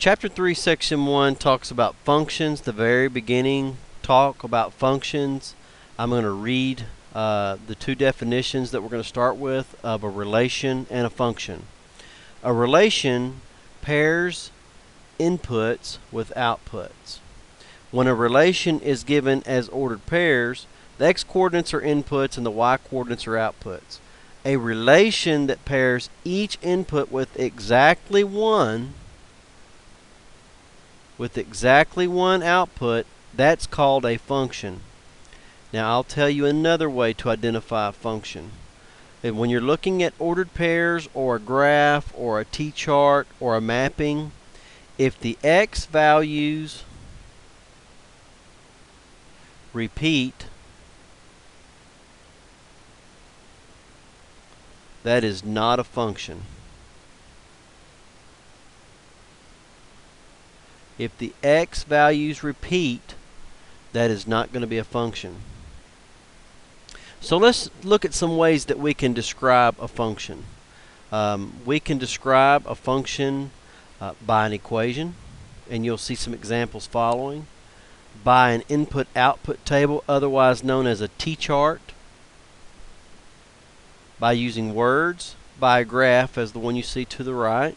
Chapter 3, Section 1 talks about functions. The very beginning talk about functions. I'm going to read the two definitions that we're going to start with of a relation and a function. A relation pairs inputs with outputs. When a relation is given as ordered pairs, the x-coordinates are inputs and the y-coordinates are outputs. A relation that pairs each input with exactly one output, that's called a function. Now I'll tell you another way to identify a function. And when you're looking at ordered pairs or a graph or a t-chart or a mapping, if the x values repeat, that is not a function. If the x values repeat, that is not going to be a function. So let's look at some ways that we can describe a function. We can describe a function by an equation, and you'll see some examples following. By an input-output table, otherwise known as a t-chart. By using words, by a graph as the one you see to the right,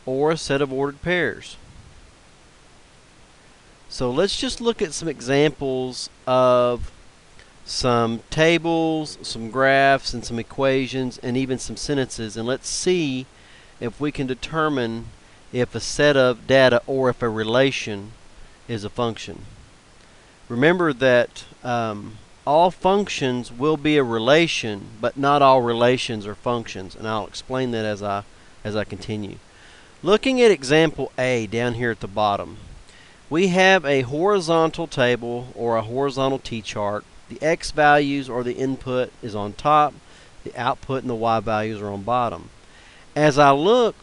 or a set of ordered pairs. So let's just look at some examples of some tables, some graphs, and some equations, and even some sentences, and let's see if we can determine if a set of data or if a relation is a function. Remember that all functions will be a relation, but not all relations are functions, and I'll explain that as I continue. Looking at example A down here at the bottom, we have a horizontal table or a horizontal t-chart. The x values or the input is on top, the output and the y values are on bottom. As I look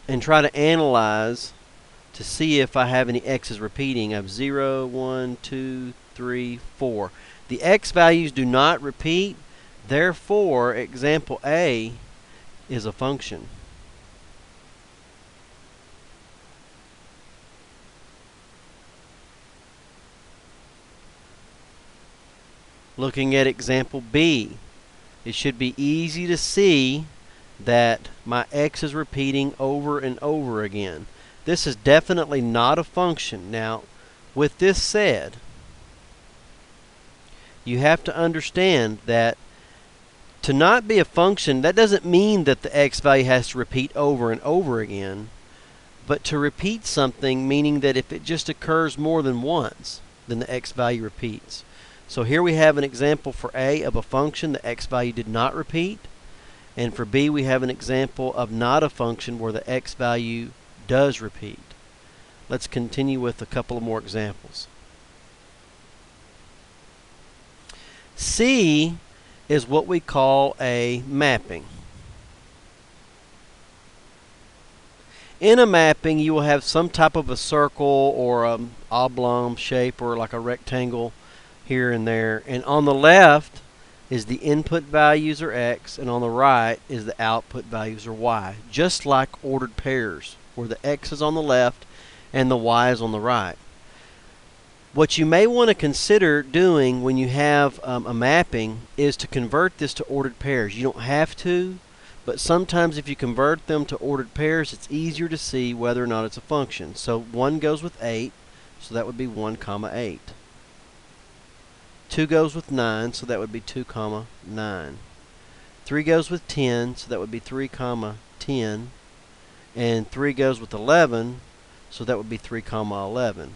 and try to analyze to see if I have any x's repeating, I have 0, 1, 2, 3, 4. The x values do not repeat, therefore example A is a function. Looking at example B, it should be easy to see that my x is repeating over and over again. This is definitely not a function. Now, with this said, you have to understand that to not be a function, that doesn't mean that the x value has to repeat over and over again, but to repeat something meaning that if it just occurs more than once, then the x value repeats. So here we have an example for A of a function. The x value did not repeat. And for B, we have an example of not a function where the x value does repeat. Let's continue with a couple of more examples. C is what we call a mapping. In a mapping, you will have some type of a circle or an oblong shape or like a rectangle here and there, and on the left is the input values are x, and on the right is the output values are y, just like ordered pairs where the x is on the left and the y is on the right. What you may want to consider doing when you have a mapping is to convert this to ordered pairs. You don't have to, but sometimes if you convert them to ordered pairs, it's easier to see whether or not it's a function. So 1 goes with 8, so that would be 1, 8. 2 goes with 9, so that would be 2, 9. 3 goes with 10, so that would be 3, 10. And 3 goes with 11, so that would be 3, 11.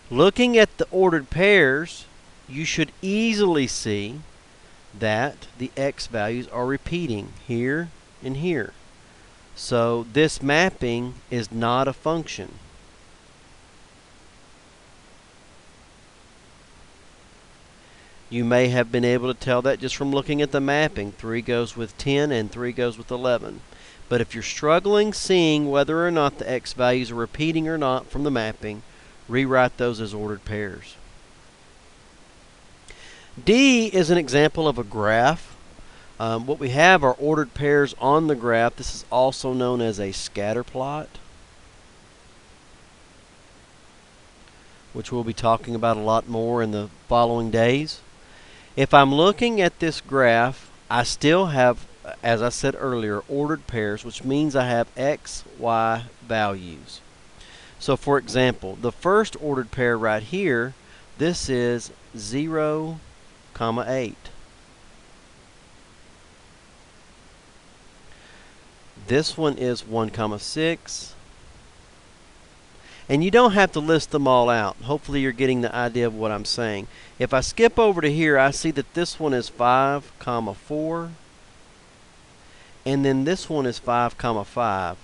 Looking at the ordered pairs, you should easily see that the x values are repeating here and here. So this mapping is not a function. You may have been able to tell that just from looking at the mapping. 3 goes with 10 and 3 goes with 11. But if you're struggling seeing whether or not the x values are repeating or not from the mapping, rewrite those as ordered pairs. D is an example of a graph. What we have are ordered pairs on the graph. This is also known as a scatter plot. which we'll be talking about a lot more in the following days. If I'm looking at this graph, I still have, as I said earlier, ordered pairs, which means I have x, y values. So for example, the first ordered pair right here, this is 0, 8. This one is 1, 6. And you don't have to list them all out. Hopefully you're getting the idea of what I'm saying. If I skip over to here, I see that this one is 5, 4. And then this one is 5, 5.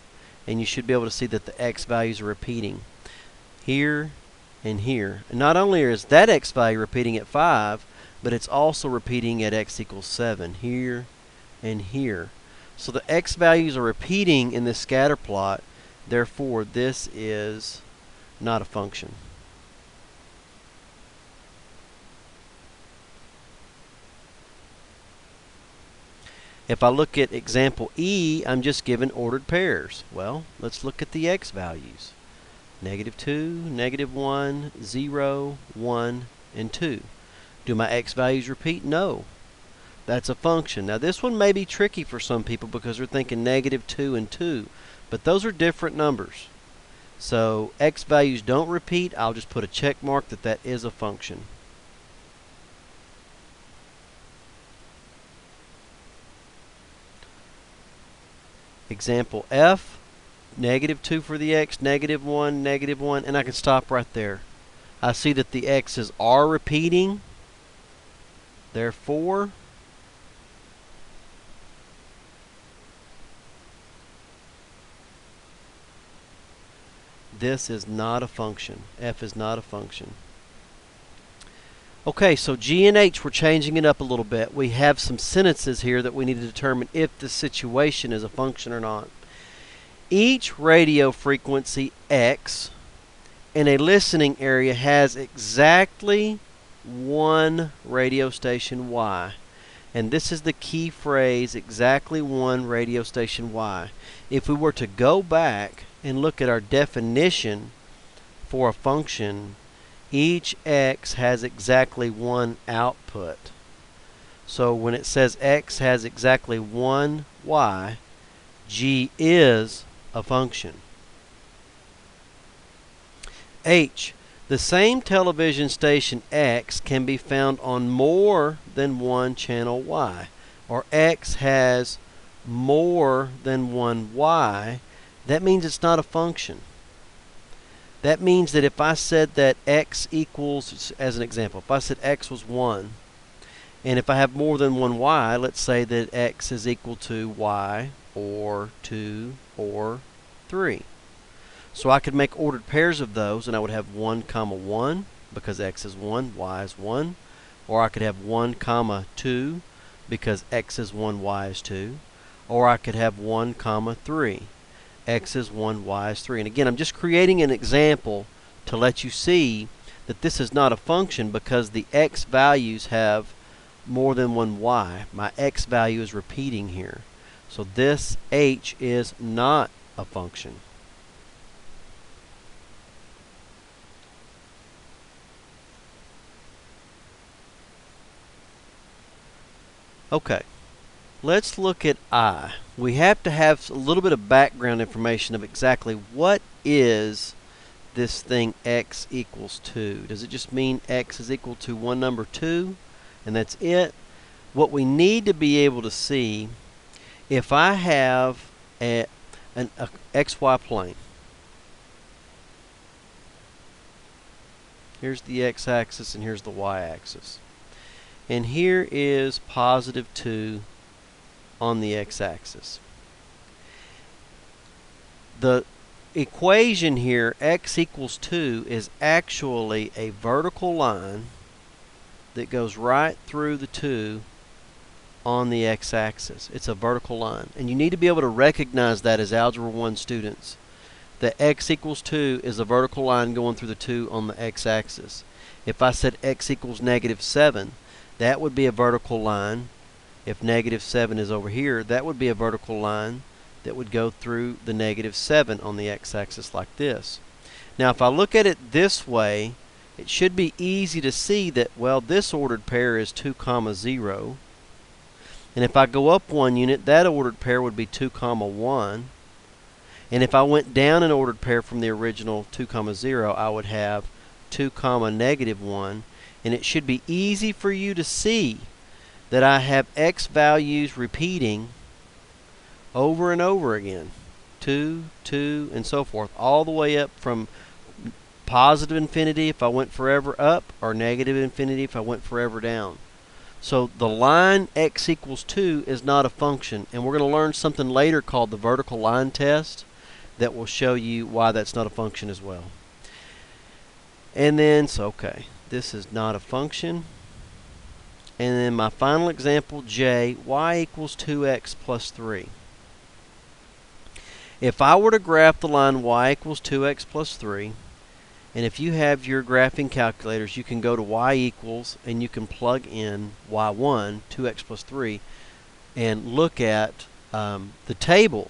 And you should be able to see that the x values are repeating here and here. And not only is that x value repeating at 5, but it's also repeating at x equals 7 here and here. So the x values are repeating in this scatter plot. Therefore, this is not a function. If I look at example E, I'm just given ordered pairs. Well, let's look at the x values. -2, -1, 0, 1, and 2. Do my x values repeat? No. That's a function. Now this one may be tricky for some people because they're thinking -2 and 2. But those are different numbers. So x values don't repeat. I'll just put a check mark that that is a function. Example F, -2 for the x, -1, -1, and I can stop right there. I see that the x's are repeating. Therefore, this is not a function. F is not a function. Okay, so G and H, we're changing it up a little bit. We have some sentences here that we need to determine if the situation is a function or not. Each radio frequency X in a listening area has exactly one radio station Y. And this is the key phrase, exactly one radio station Y. If we were to go back and look at our definition for a function, each x has exactly one output. So when it says x has exactly one y, G is a function. H, the same television station X can be found on more than one channel Y, or X has more than one Y. That means it's not a function. That means that if I said that x equals, as an example, if I said x was 1, and if I have more than one y, let's say that x is equal to y, or 2, or 3. So I could make ordered pairs of those, and I would have 1, 1, because x is 1, y is 1. Or I could have 1, 2, because x is 1, y is 2. Or I could have 1, 3. X is 1, y is 3. And again, I'm just creating an example to let you see that this is not a function because the x values have more than one y. My x value is repeating here. So this h is not a function. Okay. Let's look at I. We have to have a little bit of background information of exactly what is this thing x equals 2. Does it just mean x is equal to one number 2 and that's it? What we need to be able to see, if I have an xy plane, here's the x-axis and here's the y-axis, and here is positive 2 on the x-axis. The equation here, x equals 2, is actually a vertical line that goes right through the 2 on the x-axis. It's a vertical line. And you need to be able to recognize that as Algebra 1 students. That x equals 2 is a vertical line going through the 2 on the x-axis. If I said x equals -7, that would be a vertical line. If -7 is over here, that would be a vertical line that would go through the -7 on the x-axis like this. Now if I look at it this way, it should be easy to see that, well, this ordered pair is 2 comma 0. And if I go up 1 unit, that ordered pair would be 2 comma 1. And if I went down an ordered pair from the original 2 comma 0, I would have 2 comma negative 1. And it should be easy for you to see that I have x values repeating over and over again. 2, 2, and so forth, all the way up from positive infinity if I went forever up, or negative infinity if I went forever down. So the line x equals 2 is not a function, and we're going to learn something later called the vertical line test that will show you why that's not a function as well. And then, so okay, this is not a function. And then my final example, J, y equals 2x plus 3. If I were to graph the line y equals 2x plus 3, and if you have your graphing calculators, you can go to y equals and you can plug in y1, 2x plus 3, and look at the table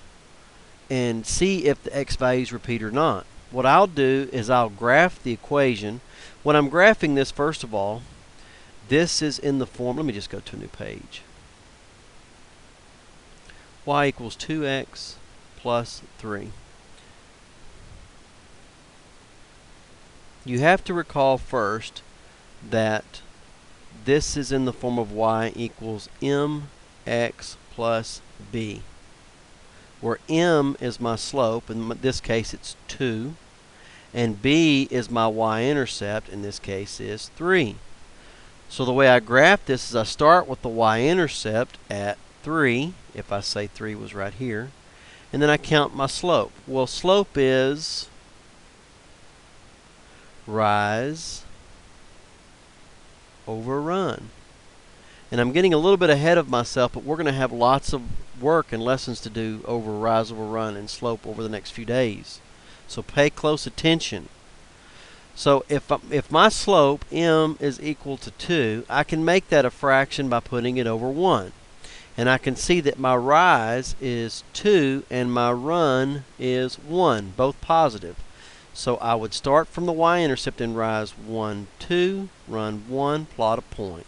and see if the x values repeat or not. What I'll do is I'll graph the equation. When I'm graphing this, first of all, this is in the form, let me just go to a new page. Y equals 2x plus 3. You have to recall first that this is in the form of y equals mx plus b, where m is my slope, in this case it's 2, and b is my y-intercept, in this case is 3. So the way I graph this is I start with the y-intercept at 3, if I say 3 was right here, and then I count my slope. Well, slope is rise over run. And I'm getting a little bit ahead of myself, but we're going to have lots of work and lessons to do over rise over run and slope over the next few days. So pay close attention. So if my slope, m, is equal to 2, I can make that a fraction by putting it over 1. And I can see that my rise is 2 and my run is 1, both positive. So I would start from the y-intercept and rise 1, 2, run 1, plot a point.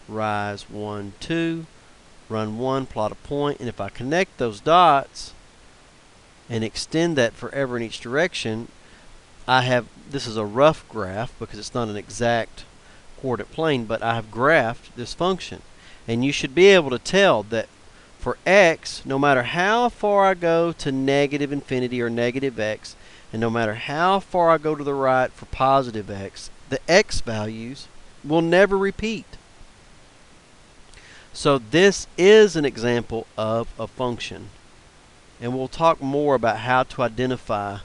Rise 1, 2, run 1, plot a point. And if I connect those dots and extend that forever in each direction, I have, this is a rough graph because it's not an exact coordinate plane, but I have graphed this function. And you should be able to tell that for x, no matter how far I go to negative infinity or negative x, and no matter how far I go to the right for positive x, the x values will never repeat. So this is an example of a function. And we'll talk more about how to identify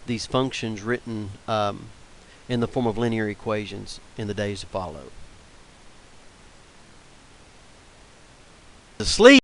these functions written in the form of linear equations in the days to follow. Asleep.